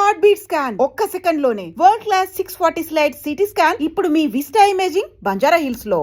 Heart beat scan ఒక్క second లోనే world class 640 slide CT scan ఇప్పుడు మీ విస్టా ఇమేజింగ్ బంజారా హిల్స్ లో.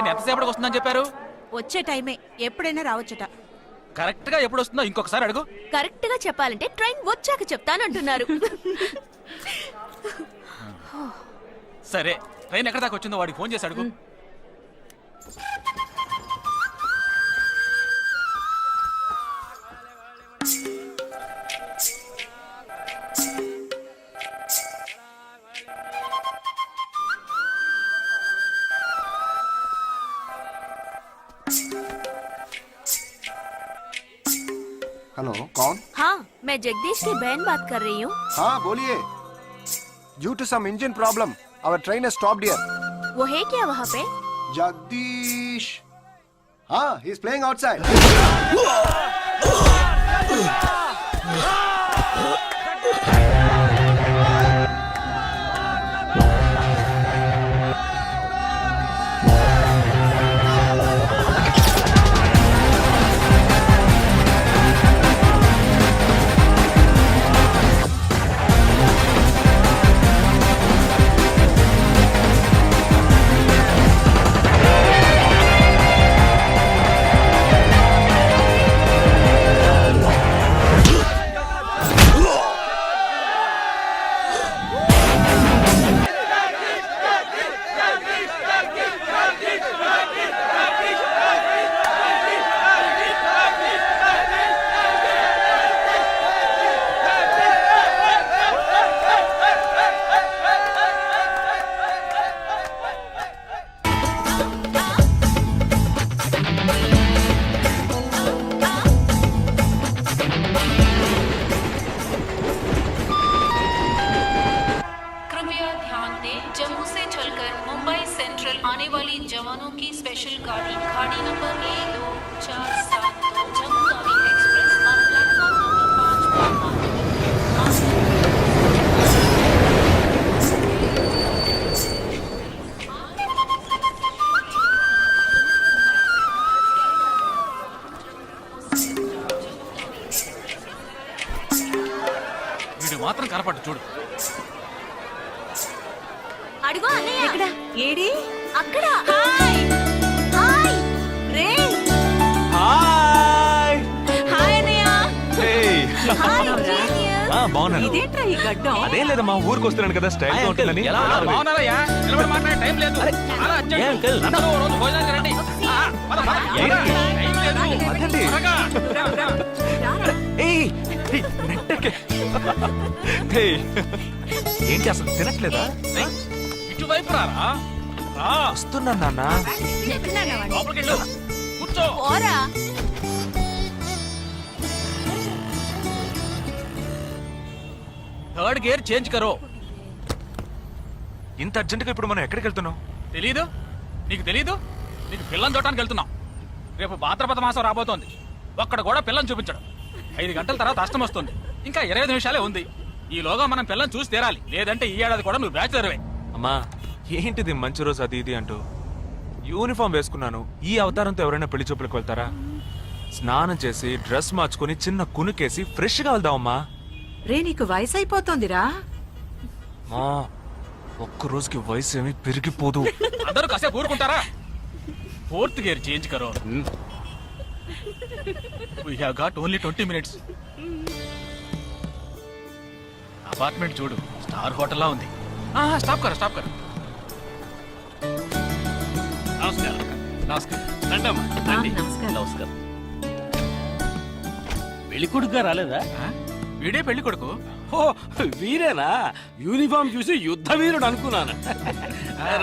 ఎంతసేపటికి వస్తుందని చెప్పారు? వచ్చే టైమే, ఎప్పుడైనా రావచ్చట. కరెక్ట్ గా ఎప్పుడు వస్తుందో ఇంకొకసారి అడుగు. కరెక్ట్ గా చెప్పాలంటే ట్రైన్ వచ్చాక చెప్తానంటున్నారు. సరే, ట్రైన్ ఎక్కడ దాకా వచ్చిందో వాడికి ఫోన్ చేసి అడుగు. हेलो, कौन? हाँ, मैं जगदीश की बहन बात कर रही हूँ. हाँ बोलिए. Due to some engine problem, our train has stopped here. वो है क्या वहाँ पे? Jagdish. हाँ, he is playing outside. Jammu से चलकर मुंबई सेंट्रल आने वाली जवानों की स्पेशल गाड़ी गाड़ी number 12472 Jammu Tawi express on platform number 5 వీడు మాత్రం కనపడు చూడు. అడుగు అన్నయ్య. ఎక్కడ? ఏడి? అక్కడ. హాయ్ హాయ్ రే. హాయ్ హాయ్ అన్నయ్య. Hey hi genius. బాగున్నాను. ఇదేంట్రా ఈ గడ్డం? అదేం లేదమ్మా, ఊరికి వస్తున్నాను కదా, స్టైల్ గా ఉంటుందని. ఎలా బాగున్నారయ్యా? నిలబడి మాట్లాడే టైం లేదు. అలా అర్జెంట్. అందరూ ఓ రోజు భోజనానికి రండి. పద, పద. ఏంటి? టైం లేదు. అదండి. త్వరగా. ఏయ్, నెట్టకే. ఏంటి అసలు తినట్లేదా? ఇటువైపు రారా. వస్తున్నాను నాన్న. లోపలికి వెళ్ళు. కూర్చో. పోరా. థర్డ్ గేర్ చేంజ్ కరో. ఇంత అర్జెంటుగా ఇప్పుడు మనం ఎక్కడికి వెళ్తున్నాం? తెలీదు? నీకు తెలీదు? నీకు పిల్లని చూడటానికి వెళ్తున్నాం. రేపు భాద్రపద మాసం రాబోతోంది. ఒక్కడ కూడా పిల్లని చూపించడం. 5 గంటల తర్వాత అష్టం వస్తుంది. ఇంకా 25 నిమిషాలే ఉంది. ఈలోగా మనం పిల్లని చూసి తీరాలి. లేదంటే ఈ ఏడాది కూడా నువ్వు బ్యాచులర్వే. అమ్మా ఏంటిది మంచి రోజు అది ఇది అంటూ యూనిఫామ్ వేసుకున్నాను. ఈ అవతారంతో ఎవరైనా పెళ్లి చూపులకు వెళ్తారా? స్నానం చేసి డ్రెస్ మార్చుకొని చిన్న కునుకేసి ఫ్రెష్ గా వెళ్దామమ్మా. రే నీకు వయసు అయిపోతోందిరా. మా ఒక్క రోజుకి వయసు ఏమి పెరిగిపోదు. అందరూ కాసేపు ఊరుకుంటారా? ఫోర్త్ గేర్ చేంజ్ కరో. We have got only 20 minutes. Apartment చూడు, స్టార్ హోటల్ లా ఉంది. స్టాప్ కర. నమస్కారం. రండమ్మా, రండి. నమస్కారం. పెళ్లి కొడుకుగా రాలేదా? వీడే పెళ్లి కొడుకు. ఓ వీరేనా? యూనిఫామ్ చూసి యుద్ధ వీరుడు అనుకున్నాను.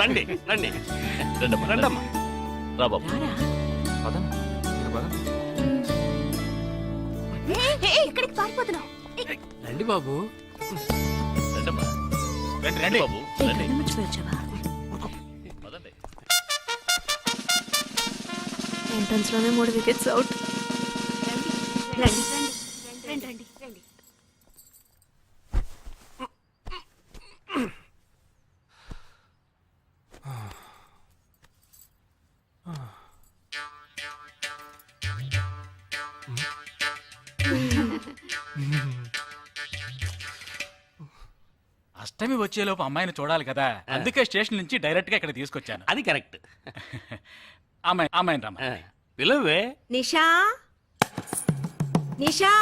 రండి రండి రండమ్మా. రా బాబు. పదండి, మీరు పదండి. ఎక్కడికి పారిపోతున్నావు? రండి బాబు. రండమ్మా. రండి బాబు రండి. పదండి. ఎంట్రన్స్ లోనే 3 వికెట్స్ అవుట్. రండి. అష్టమి వచ్చేలోపు అమ్మాయిని చూడాలి కదా, అందుకే స్టేషన్ నుంచి డైరెక్ట్ గా ఇక్కడ తీసుకొచ్చాను. అది కరెక్ట్. అమ్మాయిని రమ్మ. పిలువే. నిషా నిషా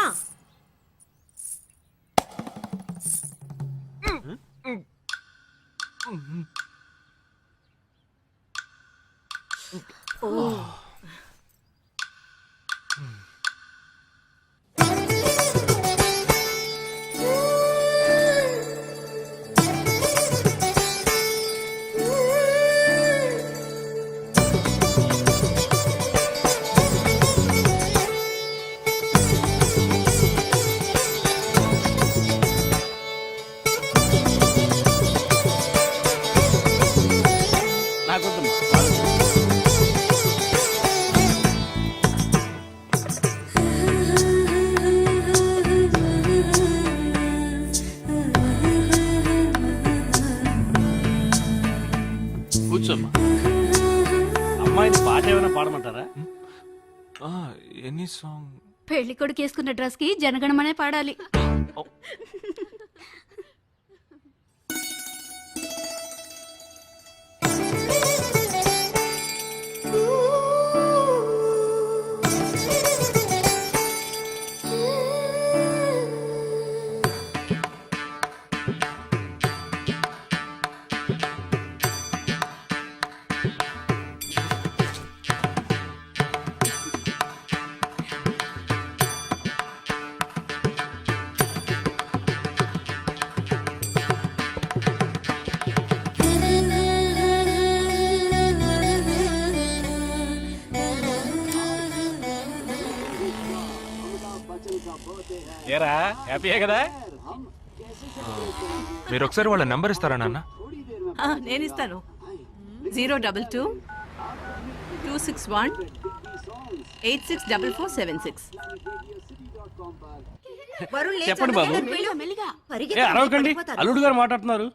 నాకొద్దమ్మా. కూర్చోమ్మా. అమ్మాయిని పాట ఏమైనా పాడమంటారా? Any song? పెళ్లి కొడుకు వేసుకున్న డ్రెస్ కి జనగణమనే పాడాలి. ఏరా, హ్యాపీయే కదా? మీరు ఒకసారి వాళ్ళ నెంబర్ ఇస్తారా నాన్న? నేను ఇస్తాను. 022 261 864476. చెప్పండి బాబు. ఏ అరవకండి, అల్లుడు గారు మాట్లాడుతున్నారు.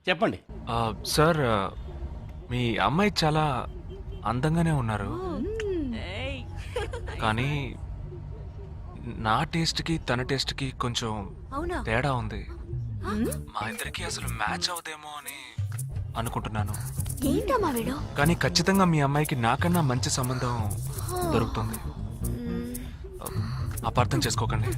చెప్పండి. సార్, మీ అమ్మాయి చాలా అందంగానే ఉన్నారు, కానీ నా టేస్ట్కి తన టేస్ట్కి కొంచెం తేడా ఉంది. మా ఇద్దరికి అసలు మ్యాచ్ అవుదేమో అని అనుకుంటున్నాను. కానీ ఖచ్చితంగా మీ అమ్మాయికి నాకన్నా మంచి సంబంధం దొరుకుతుంది. అపార్థం చేసుకోకండి.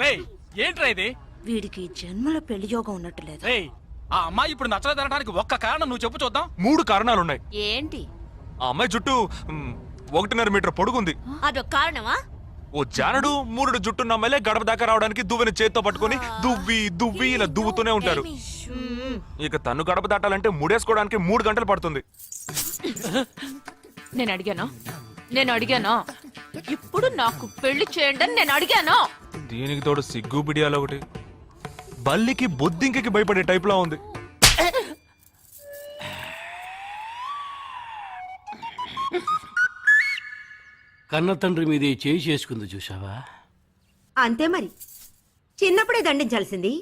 రేయ్, ఏంట్రా ఇది? వీడికి జన్మలో పెళ్లి యోగం ఉన్నట్టు లేదు. రేయ్, ఆ అమ్మాయి ఇప్పుడు నచ్చలేదనడానికి ఒక్క కారణం నువ్వు చెప్పు చూద్దాం. 3 కారణాలున్నాయి. ఏంటి? ఆ అమ్మాయి జుట్టు 1.5 మీటర్ పొడుగుంది. అదొక కారణమా? ఓ జానడు 3 జుట్టున్న అమ్మాయిలే గడప దాకా రావడానికి దువ్వెని చేత్తో పట్టుకొని దువ్వి ఇలా దువ్వుతూనే ఉంటారు. ఇక తను గడప దాటాలంటే ముడేసుకోవడానికి 3 గంటలు పడుతుంది. నేను అడిగాను ఇప్పుడు నాకు పెళ్లి చేయండి అని నేను అడిగాను. దీనికి తోడు సిగ్గు బిడియాలు ఒకటి. బల్లికి బొద్దింకకి భయపడే టైప్లా ఉంది. కన్న తండ్రి మీద చేయి చేసుకుంది చూసావా? అంతే మరి, చిన్నప్పుడే దండించాల్సింది.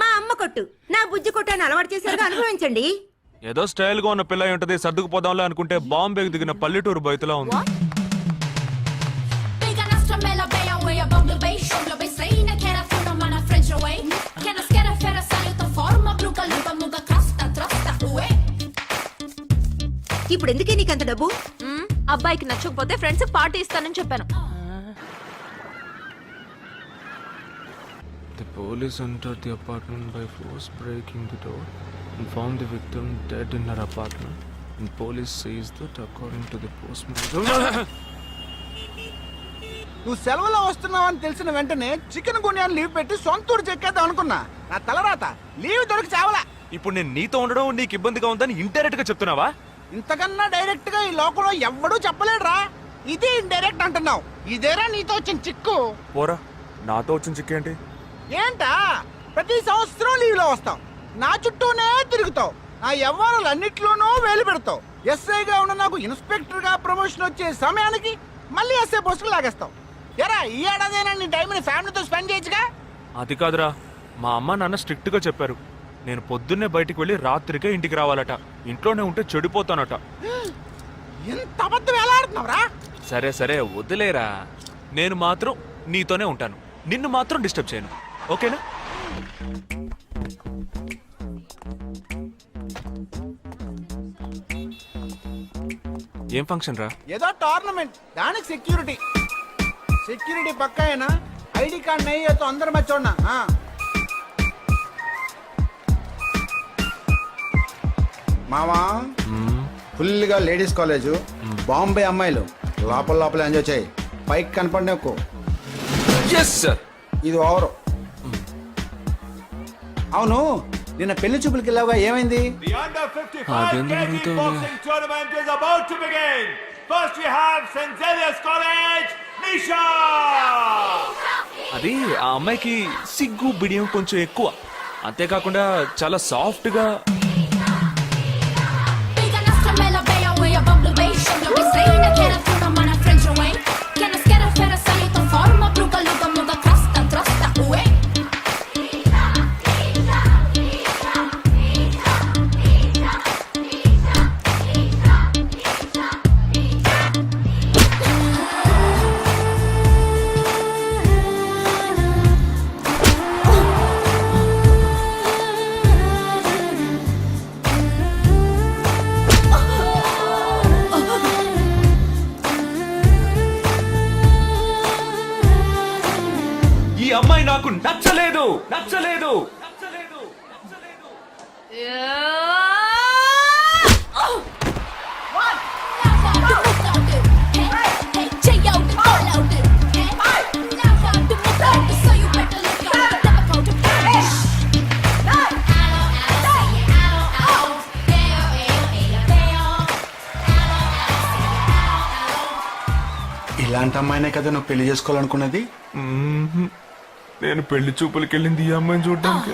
మా అమ్మ కొట్టు, నా బుజ్జి కొట్టు అని అలవాటు చేశారుగా, అనుభవించండి. ఏదో స్టైల్ గా ఉన్న పిల్ల ఉంటది, సర్దుకుపోదాంలే అనుకుంటే బాంబేకి దిగిన పల్లెటూరు బయటలా ఉంది. ఇప్పుడు ఎందుకే నీకు అంత డబ్బు? అబ్బాయికి నచ్చకపోతే ఫ్రెండ్స్ పార్టీ ఇస్తానని చెప్పాను. The police entered the apartment by force, breaking the door and found the victim dead in her apartment. And police says that according to the postmortem. నువ్వు సెలవులో వస్తున్నావని తెలిసిన వెంటనే చికెన్ గున్యాన్ని లీవ్ పెట్టి సొంతూరు చెక్కేద్దాం అనుకున్నా. నా తలరాత లీవ్ దొరికి చావలా. ఇప్పుడు నేను నీతో ఉండడం నీకు ఇబ్బందిగా ఉందని ఇండైరెక్ట్ గా చెప్తున్నావా? ఇంతకన్నా డైరెక్ట్ గా ఈ లోకంలో ఎవ్వడూ చెప్పలేడురా. ఇది ఇండైరెక్ట్ అంటున్నావు. ఇదేరా నీతో వచ్చిన చిక్కు. పోరా, నాతో వచ్చిన చిక్కేంటి? ఏంటా ప్రతి సంవత్సరం లీవ్ లో వస్తావు, నా చుట్టూనే తిరుగుతావు, నా వ్యవహారాలన్నిట్లోనూ వేలు పెడతావు. ఎస్ఐగా ఉన్న నాకు ఇన్స్పెక్టర్ గా ప్రమోషన్ వచ్చే సమయానికి మళ్ళీ ఎస్ఐ పోస్టుకు లాగేస్తావు. ఎరా ఈ ఏడాదైనా నీ టైంని ఫ్యామిలీతో స్పెండ్ చేయొచ్చుగా. అది కాదురా, మా అమ్మ నాన్న స్ట్రిక్ట్ గా చెప్పారు. నేను పొద్దున్నే బయటికి వెళ్ళి రాత్రికే ఇంటికి రావాలట. ఇంట్లోనే ఉంటే చెడిపోతానట. ఎంత అబద్ధం ఎలా ఆడుతున్నావురా? సరే సరే వదిలేరా, నేను మాత్రం నీతోనే ఉంటాను, నిన్ను మాత్రం డిస్టర్బ్ చేయను, ఓకేనా? ఏం ఫంక్షన్ రా? ఏదో టోర్నమెంట్, దానికి సెక్యూరిటీ. సెక్యూరిటీ పక్కా అయినా ఐడి కార్డ్ నెయ్యతో అందరు మర్చోన్నా. మామా ఫుల్ గా లేడీస్ కాలేజ్, బాంబే అమ్మాయిలు లోపల లోపల ఎంజాయ్ చేయి. పైకి కనపడి ఎక్కువ. ఇది ఓవరు. అవును, నిన్న పెళ్లి చూపులకి వెళ్ళావుగా, ఏమైంది? అది ఆ అమ్మాయికి సిగ్గు బిడియం కొంచెం ఎక్కువ. అంతేకాకుండా చాలా సాఫ్ట్ గా. ఈ అమ్మాయి నాకు నచ్చలేదు నచ్చలేదు నచ్చలేదు నచ్చలేదు. ఇలాంటి అమ్మాయినే కదా నువ్వు పెళ్లి చేసుకోవాలనుకున్నది? నేను పెళ్లి చూపులకి వెళ్ళింది ఈ అమ్మాయిని చూడడానికి.